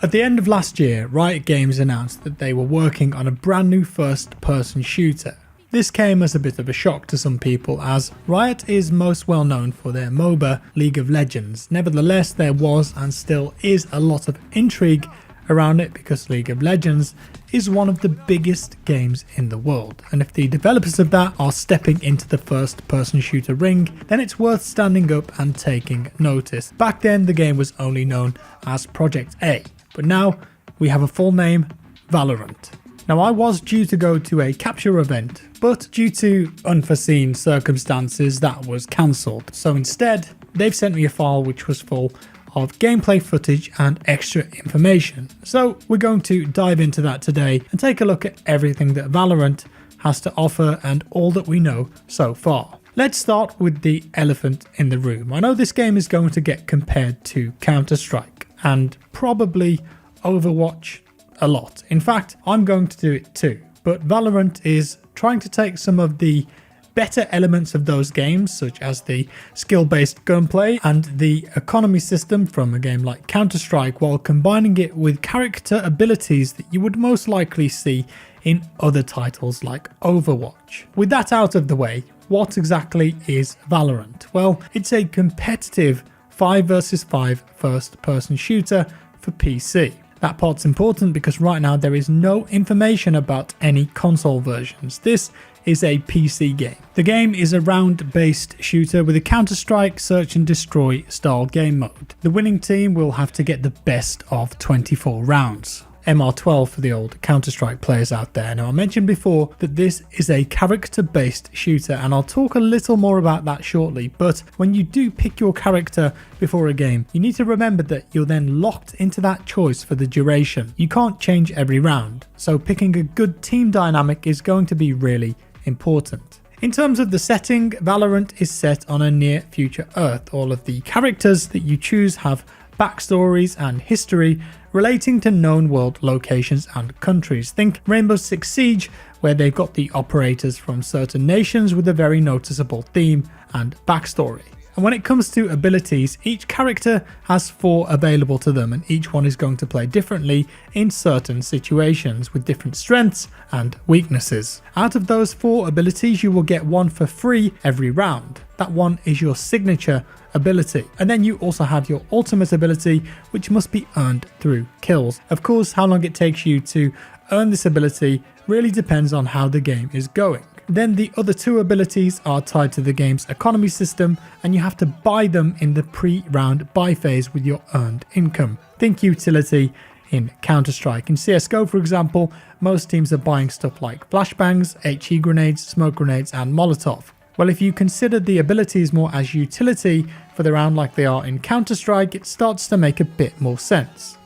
At the end of last year, Riot Games announced that they were working on a brand new first-person shooter. This came as a bit of a shock to some people, as Riot is most well known for their MOBA, League of Legends. Nevertheless, there was and still is a lot of intrigue around it because League of Legends is one of the biggest games in the world, and if the developers of that are stepping into the first person shooter ring, then it's worth standing up and taking notice. Back then the game was only known as Project A, but now we have a full name, Valorant. Now I was due to go to a capture event, but due to unforeseen circumstances that was cancelled, so instead they've sent me a file which was full of gameplay footage and extra information. So we're going to dive into that today and take a look at everything that Valorant has to offer and all that we know so far. Let's start with the elephant in the room. I know this game is going to get compared to Counter-Strike and probably Overwatch a lot. In fact, I'm going to do it too. But Valorant is trying to take some of the better elements of those games, such as the skill-based gunplay and the economy system from a game like Counter-Strike, while combining it with character abilities that you would most likely see in other titles like Overwatch. With that out of the way, what exactly is Valorant? Well, it's a competitive 5 versus 5 first-person shooter for PC. That part's important because right now there is no information about any console versions. This is a PC game. The game is a round-based shooter with a Counter-Strike search and destroy style game mode. The winning team will have to get the best of 24 rounds. MR12 for the old Counter-Strike players out there. Now I mentioned before that this is a character-based shooter and I'll talk a little more about that shortly, but when you do pick your character before a game, you need to remember that you're then locked into that choice for the duration. You can't change every round, so picking a good team dynamic is going to be really important. In terms of the setting, Valorant is set on a near future Earth. All of the characters that you choose have backstories and history relating to known world locations and countries. Think Rainbow Six Siege, where they've got the operators from certain nations with a very noticeable theme and backstory. And when it comes to abilities, each character has 4 available to them and each one is going to play differently in certain situations with different strengths and weaknesses. Out of those 4 abilities, you will get one for free every round. That one is your signature ability. And then you also have your ultimate ability, which must be earned through kills. Of course, how long it takes you to earn this ability really depends on how the game is going. Then the other 2 abilities are tied to the game's economy system and you have to buy them in the pre-round buy phase with your earned income. Think utility in Counter-Strike. In CSGO, for example, most teams are buying stuff like flashbangs, HE grenades, smoke grenades and Molotov. Well, if you consider the abilities more as utility for the round like they are in Counter-Strike, it starts to make a bit more sense.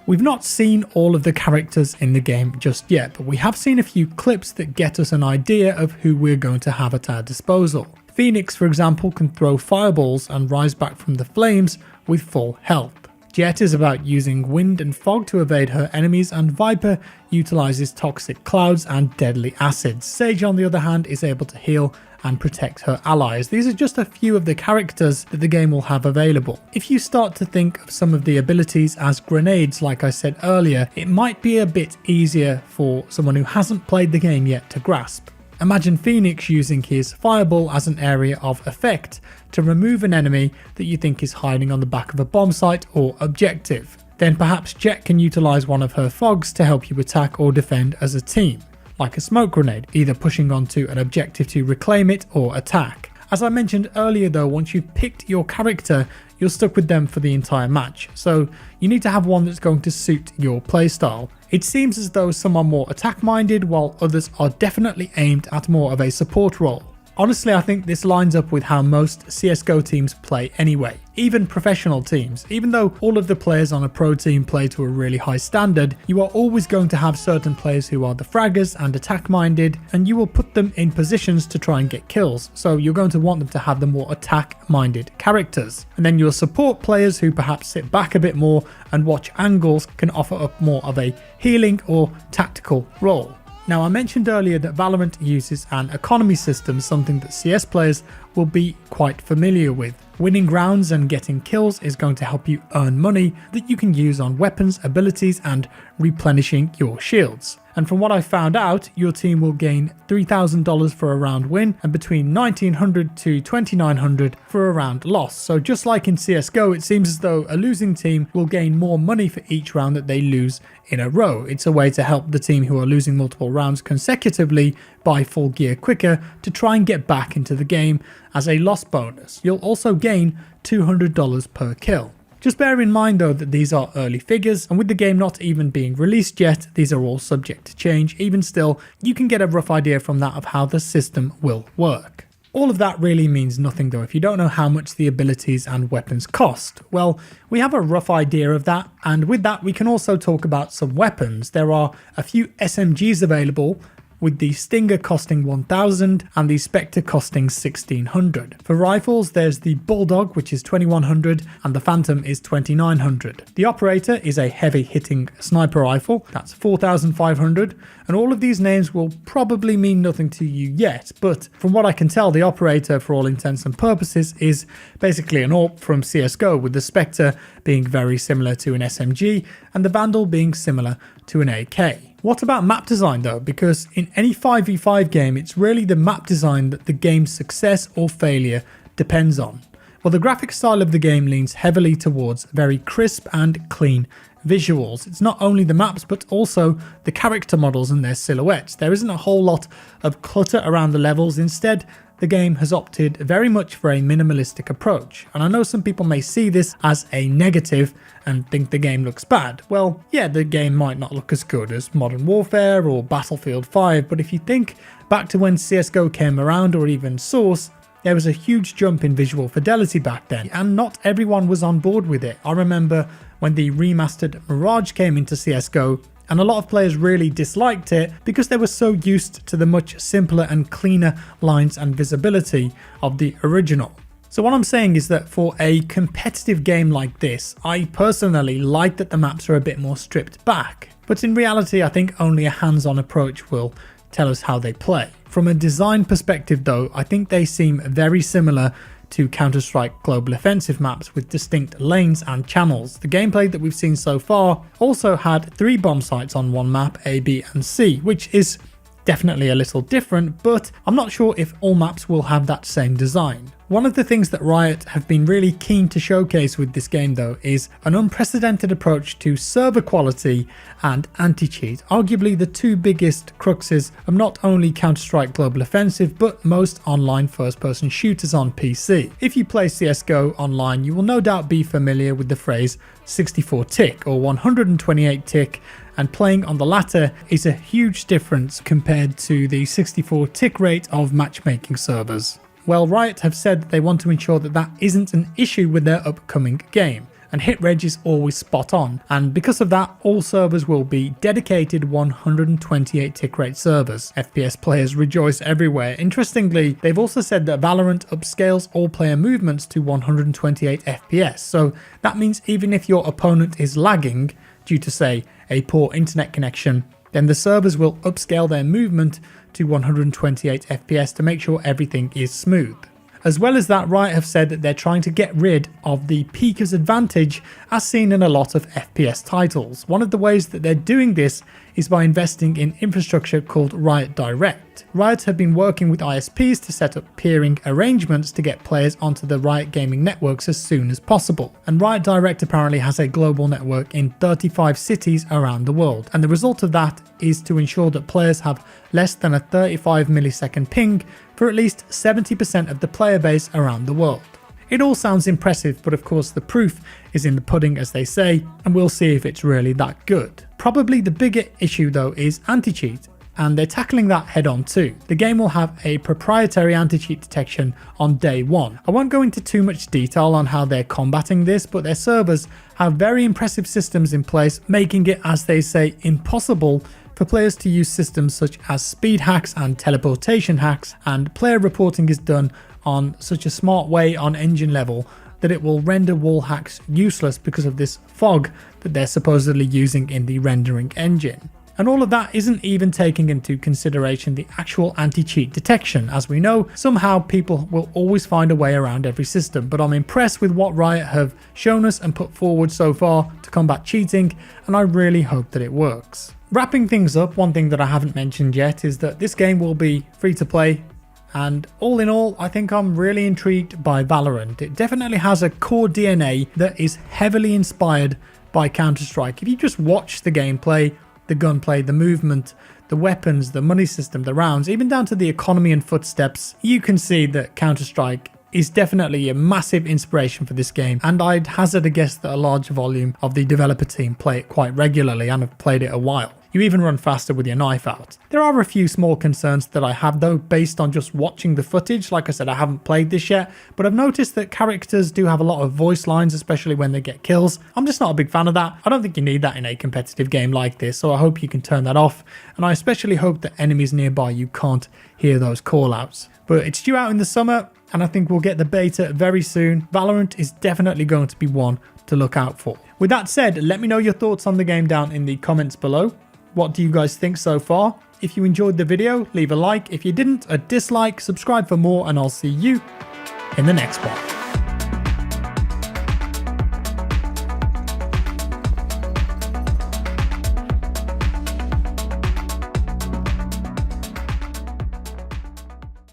We've not seen all of the characters in the game just yet, but we have seen a few clips that get us an idea of who we're going to have at our disposal. Phoenix, for example, can throw fireballs and rise back from the flames with full health. Jet is about using wind and fog to evade her enemies, and Viper utilizes toxic clouds and deadly acids. Sage, on the other hand, is able to heal and protect her allies. These are just a few of the characters that the game will have available. If you start to think of some of the abilities as grenades, like I said earlier, it might be a bit easier for someone who hasn't played the game yet to grasp. Imagine Phoenix using his fireball as an area of effect to remove an enemy that you think is hiding on the back of a bomb site or objective. Then perhaps Jet can utilize one of her fogs to help you attack or defend as a team, like a smoke grenade, either pushing onto an objective to reclaim it or attack. As I mentioned earlier though, once you've picked your character, you're stuck with them for the entire match, so you need to have one that's going to suit your playstyle. It seems as though some are more attack minded while others are definitely aimed at more of a support role. Honestly, I think this lines up with how most CSGO teams play anyway, even professional teams. Even though all of the players on a pro team play to a really high standard, you are always going to have certain players who are the fraggers and attack minded, and you will put them in positions to try and get kills, so you're going to want them to have the more attack minded characters. And then your support players who perhaps sit back a bit more and watch angles can offer up more of a healing or tactical role. Now, I mentioned earlier that Valorant uses an economy system, something that CS players will be quite familiar with. Winning rounds and getting kills is going to help you earn money that you can use on weapons, abilities, and replenishing your shields. And from what I found out, your team will gain $3,000 for a round win and between $1,900 to $2,900 for a round loss. So just like in CSGO, it seems as though a losing team will gain more money for each round that they lose in a row. It's a way to help the team who are losing multiple rounds consecutively buy full gear quicker to try and get back into the game as a loss bonus. You'll also gain $200 per kill. Just bear in mind though that these are early figures, and with the game not even being released yet, these are all subject to change. Even still, you can get a rough idea from that of how the system will work. All of that really means nothing though if you don't know how much the abilities and weapons cost. Well, we have a rough idea of that, and with that we can also talk about some weapons. There are a few SMGs available, with the Stinger costing $1,000 and the Spectre costing $1,600. For rifles, there's the Bulldog, which is $2,100, and the Phantom is $2,900. The Operator is a heavy-hitting sniper rifle, that's $4,500, and all of these names will probably mean nothing to you yet, but from what I can tell, the Operator, for all intents and purposes, is basically an AWP from CSGO, with the Spectre being very similar to an SMG, and the Vandal being similar to an AK. What about map design though? Because in any 5v5 game, it's really the map design that the game's success or failure depends on. Well, the graphic style of the game leans heavily towards very crisp and clean visuals. It's not only the maps, but also the character models and their silhouettes. There isn't a whole lot of clutter around the levels. Instead, the game has opted very much for a minimalistic approach. And I know some people may see this as a negative and think the game looks bad. Well, yeah, the game might not look as good as Modern Warfare or Battlefield 5, but if you think back to when CSGO came around, or even Source, there was a huge jump in visual fidelity back then, and not everyone was on board with it. I remember when the remastered Mirage came into CSGO, and a lot of players really disliked it because they were so used to the much simpler and cleaner lines and visibility of the original. So what I'm saying is that for a competitive game like this, I personally like that the maps are a bit more stripped back. But in reality, I think only a hands-on approach will tell us how they play. From a design perspective though, I think they seem very similar to Counter-Strike Global Offensive maps with distinct lanes and channels. The gameplay that we've seen so far also had 3 bomb sites on one map, A, B and C, which is definitely a little different, but I'm not sure if all maps will have that same design. One of the things that Riot have been really keen to showcase with this game though is an unprecedented approach to server quality and anti-cheat, arguably the two biggest cruxes of not only Counter-Strike Global Offensive but most online first-person shooters on PC. If you play CSGO online, you will no doubt be familiar with the phrase 64 tick or 128 tick, and playing on the latter is a huge difference compared to the 64 tick rate of matchmaking servers. Well, Riot have said that they want to ensure that that isn't an issue with their upcoming game, and hit reg is always spot on, and because of that, all servers will be dedicated 128 tick rate servers. FPS players rejoice everywhere. Interestingly, they've also said that Valorant upscales all player movements to 128 FPS, so that means even if your opponent is lagging due to, say, a poor internet connection, then the servers will upscale their movement to 128 FPS to make sure everything is smooth. As well as that, Riot have said that they're trying to get rid of the peeker's advantage as seen in a lot of FPS titles. One of the ways that they're doing this is by investing in infrastructure called Riot Direct. Riot have been working with ISPs to set up peering arrangements to get players onto the Riot gaming networks as soon as possible. And Riot Direct apparently has a global network in 35 cities around the world. And the result of that is to ensure that players have less than a 35 millisecond ping for at least 70% of the player base around the world. It all sounds impressive, but of course the proof is in the pudding, as they say, and we'll see if it's really that good. Probably the bigger issue though is anti-cheat, and they're tackling that head on too. The game will have a proprietary anti-cheat detection on day one. I won't go into too much detail on how they're combating this, but their servers have very impressive systems in place, making it, as they say, impossible for players to use systems such as speed hacks and teleportation hacks, and player reporting is done on such a smart way on engine level that it will render wall hacks useless because of this fog that they're supposedly using in the rendering engine. And all of that isn't even taking into consideration the actual anti-cheat detection. As we know, somehow people will always find a way around every system, but I'm impressed with what Riot have shown us and put forward so far to combat cheating, and I really hope that it works. Wrapping things up, one thing that I haven't mentioned yet is that this game will be free to play. And all in all, I think I'm really intrigued by Valorant. It definitely has a core DNA that is heavily inspired by Counter-Strike. If you just watch the gameplay, the gunplay, the movement, the weapons, the money system, the rounds, even down to the economy and footsteps, you can see that Counter-Strike is definitely a massive inspiration for this game, and I'd hazard a guess that a large volume of the developer team play it quite regularly and have played it a while. You even run faster with your knife out. There are a few small concerns that I have though based on just watching the footage. Like I said, I haven't played this yet, but I've noticed that characters do have a lot of voice lines, especially when they get kills. I'm just not a big fan of that. I don't think you need that in a competitive game like this, so I hope you can turn that off, and I especially hope that enemies nearby you can't hear those callouts. But it's due out in the summer, and I think we'll get the beta very soon. Valorant is definitely going to be one to look out for. With that said, let me know your thoughts on the game down in the comments below. What do you guys think so far? If you enjoyed the video, leave a like. If you didn't, a dislike. Subscribe for more, and I'll see you in the next one.